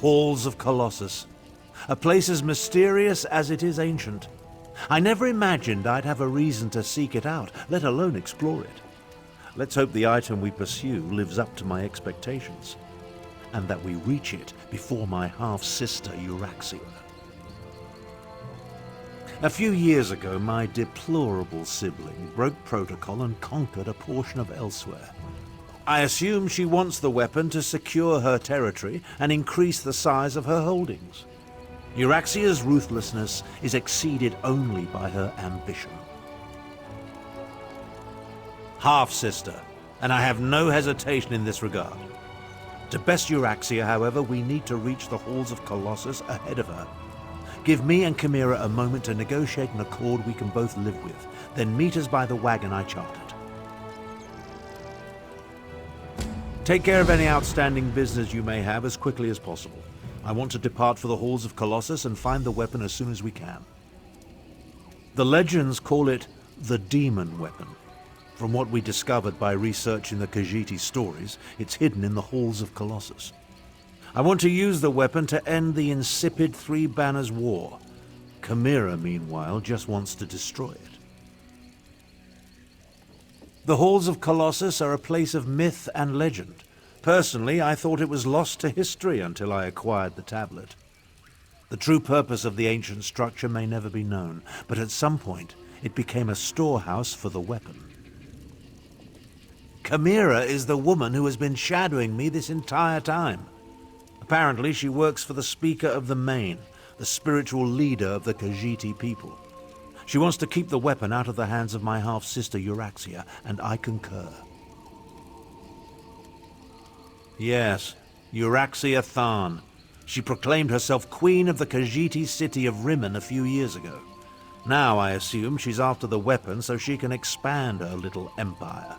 halls of Colossus. A place as mysterious as it is ancient. I never imagined I'd have a reason to seek it out, let alone explore it. Let's hope the item we pursue lives up to my expectations, and that we reach it before my half-sister Euraxia. A few years ago, my deplorable sibling broke protocol and conquered a portion of Elsweyr. I assume she wants the weapon to secure her territory and increase the size of her holdings. Euraxia's ruthlessness is exceeded only by her ambition. Half-sister, and I have no hesitation in this regard. To best Euraxia, however, we need to reach the halls of Colossus ahead of her. Give me and Chimera a moment to negotiate an accord we can both live with, then meet us by the wagon I chartered. Take care of any outstanding business you may have as quickly as possible. I want to depart for the halls of Colossus and find the weapon as soon as we can. The legends call it the demon weapon. From what we discovered by researching the Khajiit stories, it's hidden in the halls of Colossus. I want to use the weapon to end the insipid Three Banners War. Chimera, meanwhile, just wants to destroy it. The halls of Colossus are a place of myth and legend. Personally, I thought it was lost to history until I acquired the tablet. The true purpose of the ancient structure may never be known, but at some point, it became a storehouse for the weapon. Chimera is the woman who has been shadowing me this entire time. Apparently, she works for the Speaker of the Main, the spiritual leader of the Khajiit people. She wants to keep the weapon out of the hands of my half-sister Euraxia, and I concur. Yes, Abnur Tharn. She proclaimed herself queen of the Khajiit city of Rimmon a few years ago. Now, I assume, she's after the weapon so she can expand her little empire.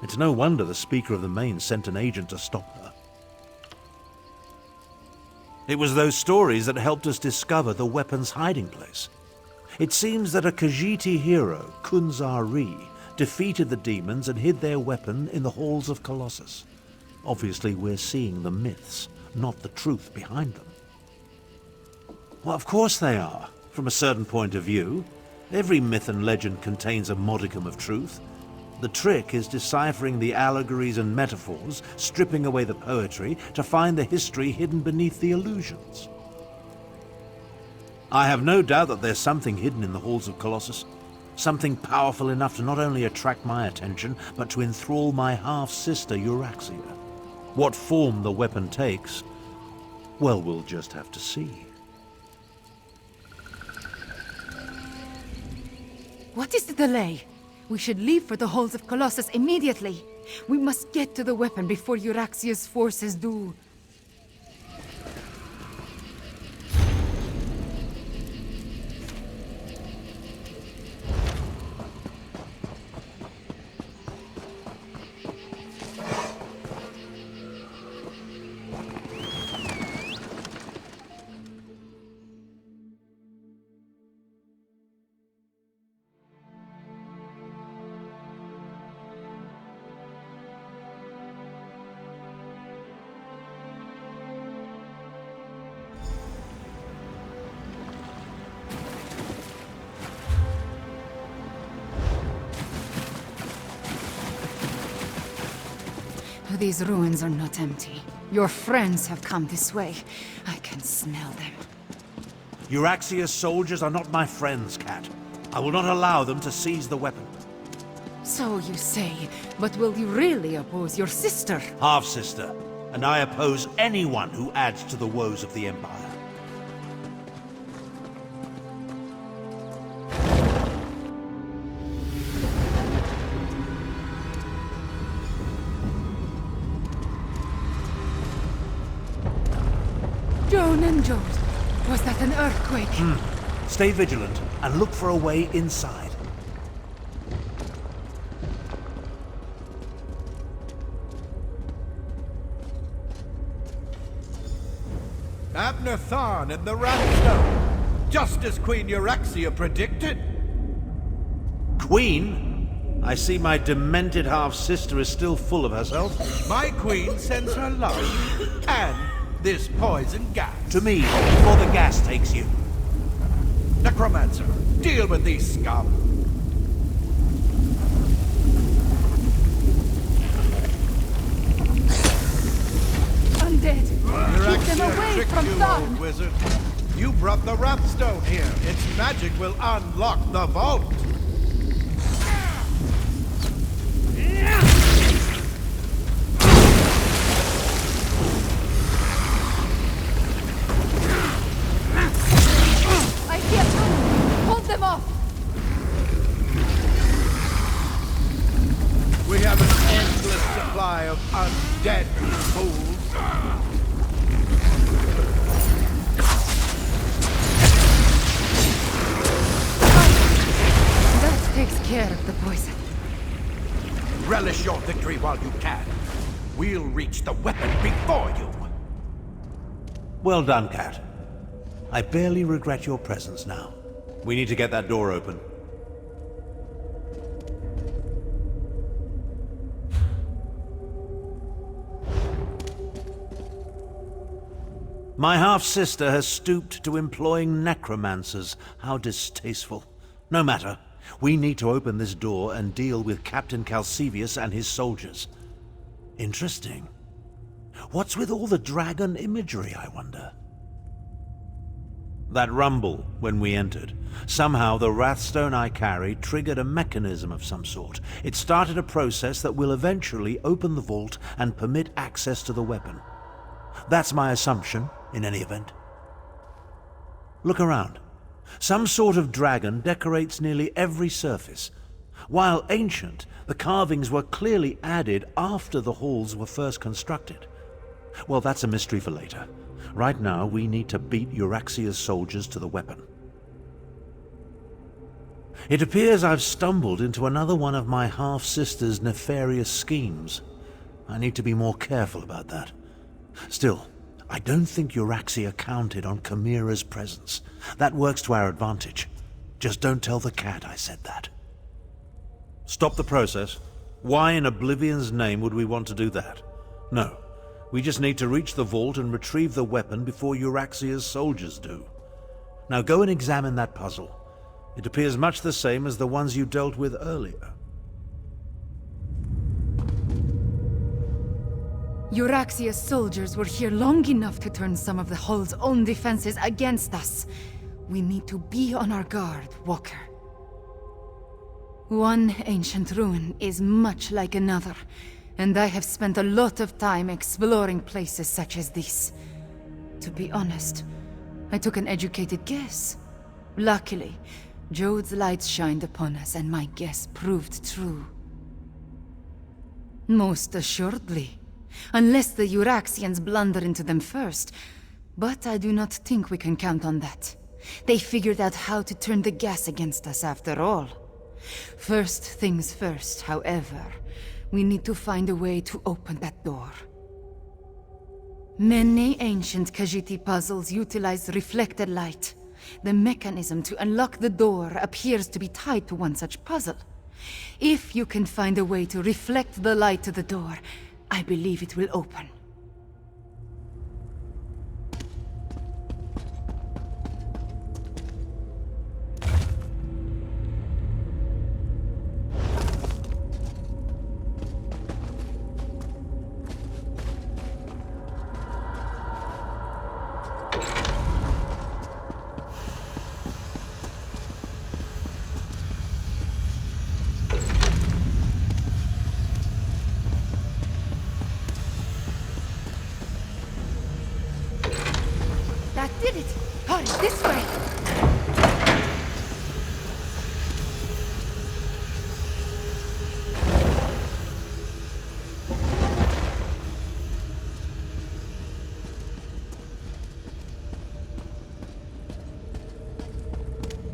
It's no wonder the Speaker of the Main sent an agent to stop her. It was those stories that helped us discover the weapon's hiding place. It seems that a Khajiit hero, Khunzar-ri, defeated the demons and hid their weapon in the halls of Colossus. Obviously, we're seeing the myths, not the truth behind them. Well, of course they are, from a certain point of view. Every myth and legend contains a modicum of truth. The trick is deciphering the allegories and metaphors, stripping away the poetry, to find the history hidden beneath the illusions. I have no doubt that there's something hidden in the halls of Colossus. Something powerful enough to not only attract my attention, but to enthrall my half-sister Euraxia. What form the weapon takes, well, we'll just have to see. What is the delay? We should leave for the halls of Colossus immediately. We must get to the weapon before Euraxia's forces do. These ruins are not empty. Your friends have come this way. I can smell them. Euraxia's soldiers are not my friends, Cat. I will not allow them to seize the weapon. So you say, but will you really oppose your sister? Half-sister, and I oppose anyone who adds to the woes of the Empire. Was that an earthquake? Stay vigilant and look for a way inside. Abnur Tharn in the Ramstone, just as Queen Euraxia predicted. Queen? I see my demented half-sister is still full of herself. My queen sends her love and this poison gas. To me, before the gas takes you. Necromancer, deal with these scum. Undead! Keep them Euraxia away tricked from you, Tharn! old wizard. You brought the Wrathstone here. Its magic will unlock the vault. I hear them! Hold them off! We have an endless supply of undead fools. That takes care of the poison. Relish your victory while you can. We'll reach the weapon before you. Well done, Cat. I barely regret your presence now. We need to get that door open. My half-sister has stooped to employing necromancers. How distasteful. No matter. We need to open this door and deal with Captain Calcevius and his soldiers. Interesting. What's with all the dragon imagery, I wonder? That rumble when we entered. Somehow the Wrathstone I carried triggered a mechanism of some sort. It started a process that will eventually open the vault and permit access to the weapon. That's my assumption, in any event. Look around. Some sort of dragon decorates nearly every surface. While ancient, the carvings were clearly added after the halls were first constructed. Well, that's a mystery for later. Right now, we need to beat Euraxia's soldiers to the weapon. It appears I've stumbled into another one of my half-sister's nefarious schemes. I need to be more careful about that. Still, I don't think Euraxia counted on Chimera's presence. That works to our advantage. Just don't tell the cat I said that. Stop the process? Why in Oblivion's name would we want to do that? No. We just need to reach the vault and retrieve the weapon before Euraxia's soldiers do. Now go and examine that puzzle. It appears much the same as the ones you dealt with earlier. Euraxia's soldiers were here long enough to turn some of the Hull's own defenses against us. We need to be on our guard, Walker. One ancient ruin is much like another, and I have spent a lot of time exploring places such as this. To be honest, I took an educated guess. Luckily, Jode's light shined upon us and my guess proved true. Most assuredly. Unless the Euraxians blunder into them first. But I do not think we can count on that. They figured out how to turn the gas against us after all. First things first, however. We need to find a way to open that door. Many ancient Khajiit puzzles utilize reflected light. The mechanism to unlock the door appears to be tied to one such puzzle. If you can find a way to reflect the light to the door, I believe it will open. That did it! Hurry, this way!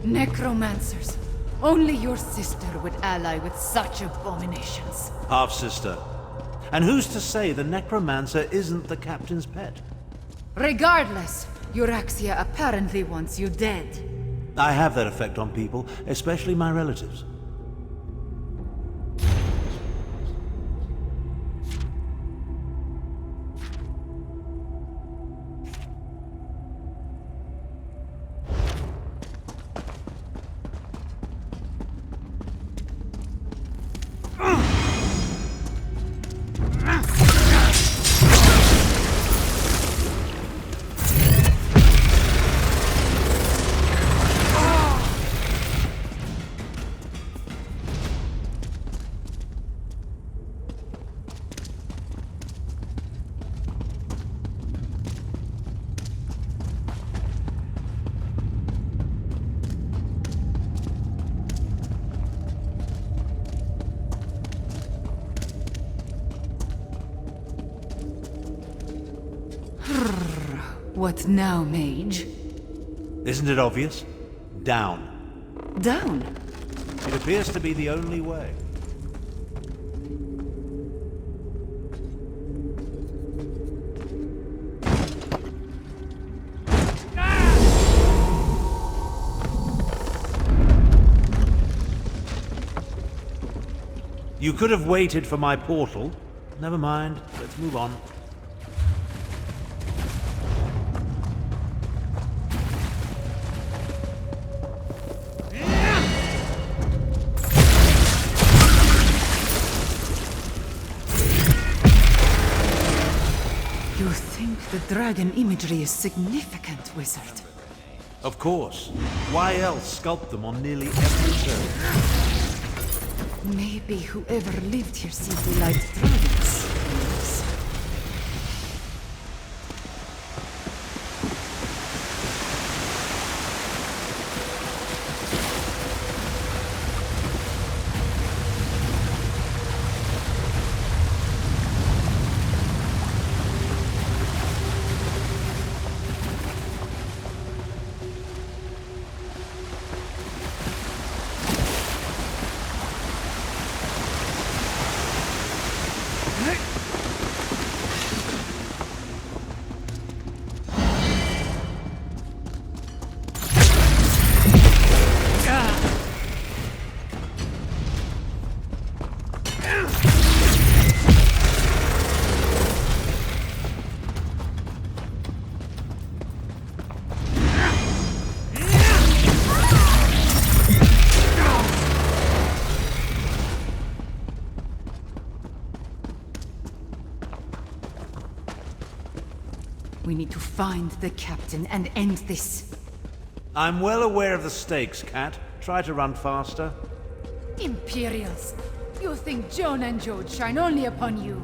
Necromancers. Only your sister would ally with such abominations. Half-sister. And who's to say the necromancer isn't the captain's pet? Regardless, Euraxia apparently wants you dead. I have that effect on people, especially my relatives. What now, mage? Isn't it obvious? Down. Down? It appears to be the only way. You could have waited for my portal. Never mind, let's move on. You think the dragon imagery is significant, wizard? Of course. Why else sculpt them on nearly every turn? Maybe whoever lived here simply liked dragons. Yes. We need to find the captain and end this. I'm well aware of the stakes, Cat. Try to run faster. Imperials! You think Joan and Jode shine only upon you?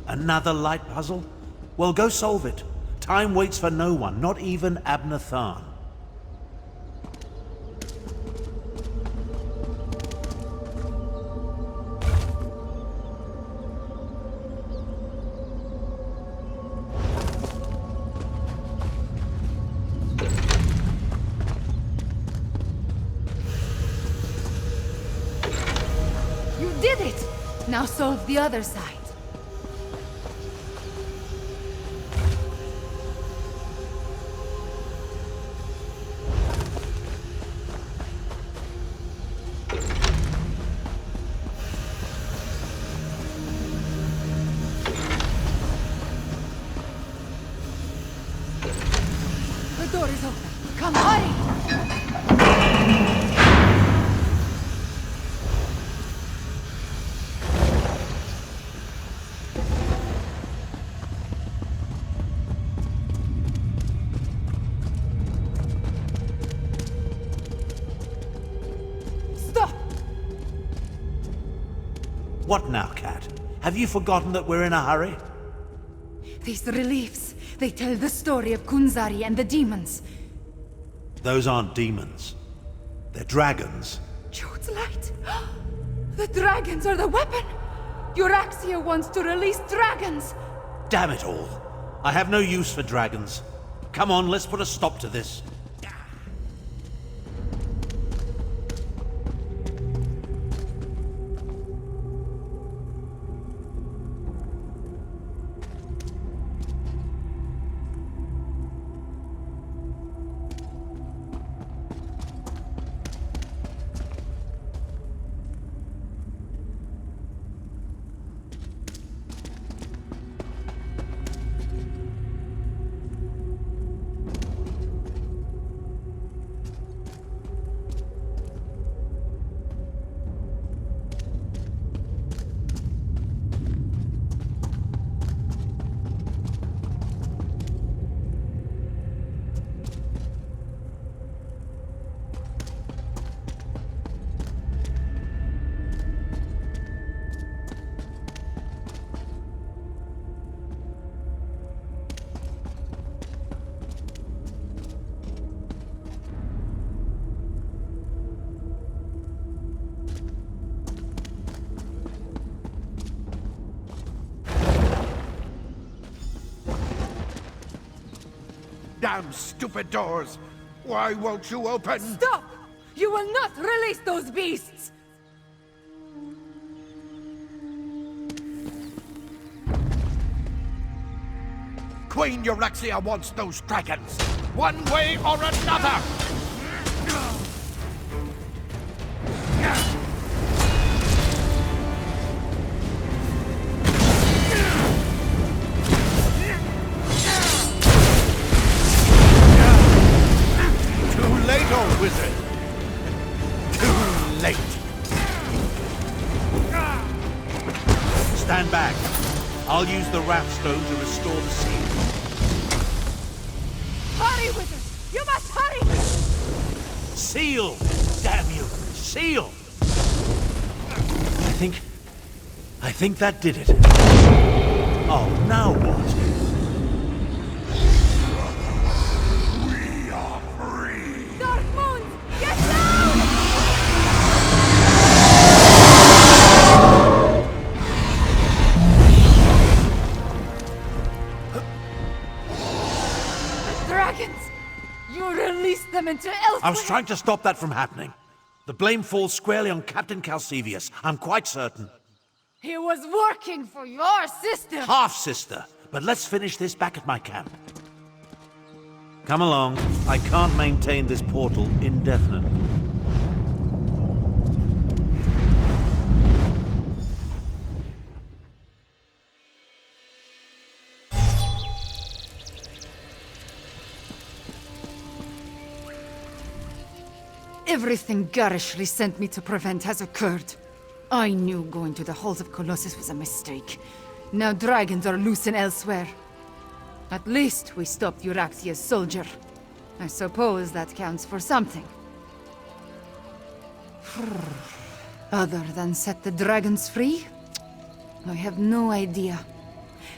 Another light puzzle? Well, go solve it. Time waits for no one, not even Abnur Tharn. You did it! Now solve the other side. The door is open. Come, hurry! Stop! What now, Cat? Have you forgotten that we're in a hurry? These reliefs, they tell the story of Khunzar-ri and the demons. Those aren't demons. They're dragons. Jode's light! The dragons are the weapon! Euraxia wants to release dragons! Damn it all. I have no use for dragons. Come on, let's put a stop to this. damn stupid doors! Why won't you open? Stop! You will not release those beasts! Queen Eurexia wants those dragons, one way or another! Too late, old wizard! Too late! Stand back. I'll use the Wrathstone to restore the seal. Hurry, wizard! You must hurry! Seal! Damn you! Seal! I think that did it. Oh, now what? We are free! Dark Moons! Get down! The dragons! You released them into Elsweyr! I was trying to stop that from happening. The blame falls squarely on Captain Calcevius, I'm quite certain. He was working for your sister! Half-sister. But let's finish this back at my camp. Come along. I can't maintain this portal indefinitely. Everything Gharesh-ri sent me to prevent has occurred. I knew going to the halls of Colossus was a mistake. Now dragons are loose in Elsweyr. At least we stopped Euraxia's soldier. I suppose that counts for something. Other than set the dragons free? I have no idea.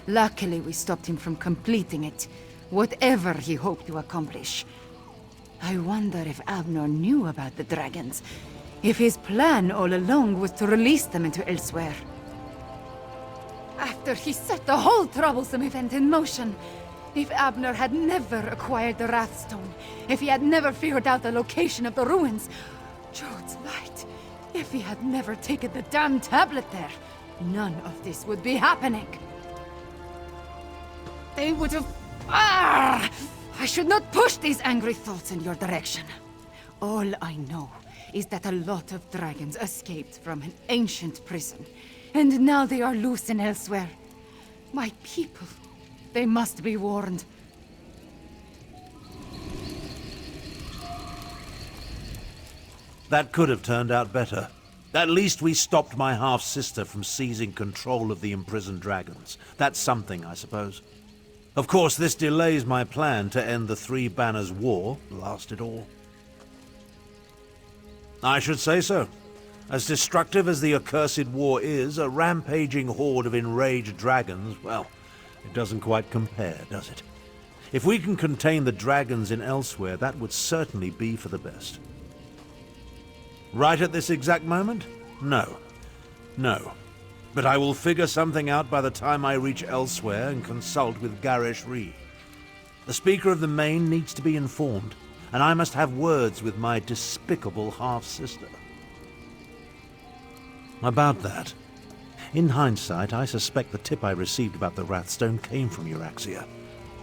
Luckily we stopped him from completing it, whatever he hoped to accomplish. I wonder if Abnur knew about the dragons. If his plan all along was to release them into Elsweyr. After he set the whole troublesome event in motion, if Abnur had never acquired the Wrathstone, if he had never figured out the location of the ruins, Jode's light, if he had never taken the damn tablet there, none of this would be happening. They would have... I should not push these angry thoughts in your direction. All I know is that a lot of dragons escaped from an ancient prison, and now they are loose in Elsweyr. My people, they must be warned. That could have turned out better. At least we stopped my half-sister from seizing control of the imprisoned dragons. That's something, I suppose. Of course, this delays my plan to end the Three Banners War, last it all. I should say so. As destructive as the accursed war is, a rampaging horde of enraged dragons, well, it doesn't quite compare, does it? If we can contain the dragons in Elsweyr, that would certainly be for the best. Right at this exact moment? No. No. But I will figure something out by the time I reach Elsweyr and consult with Gharesh-ri. The Speaker of the Main needs to be informed, and I must have words with my despicable half-sister. About that, in hindsight, I suspect the tip I received about the Wrathstone came from Eurexia.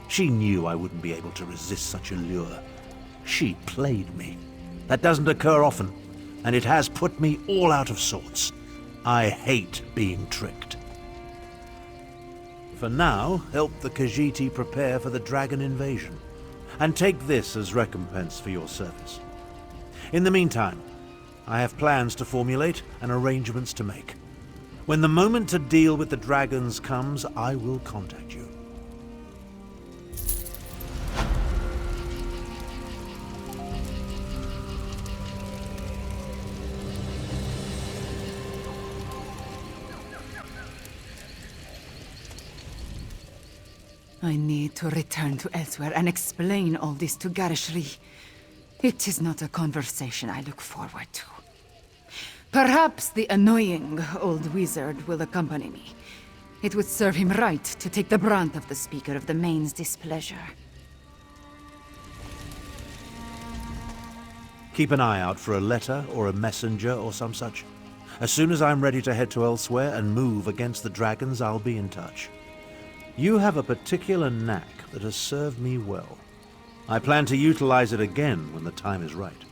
She knew I wouldn't be able to resist such a lure. She played me. That doesn't occur often, and it has put me all out of sorts. I hate being tricked. For now, help the Khajiit prepare for the dragon invasion, and take this as recompense for your service. In the meantime, I have plans to formulate and arrangements to make. When the moment to deal with the dragons comes, I will contact you. I need to return to Elsweyr and explain all this to Gharesh-ri. It is not a conversation I look forward to. Perhaps the annoying old wizard will accompany me. It would serve him right to take the brunt of the Speaker of the Main's displeasure. Keep an eye out for a letter or a messenger or some such. As soon as I'm ready to head to Elsweyr and move against the dragons, I'll be in touch. You have a particular knack that has served me well. I plan to utilize it again when the time is right.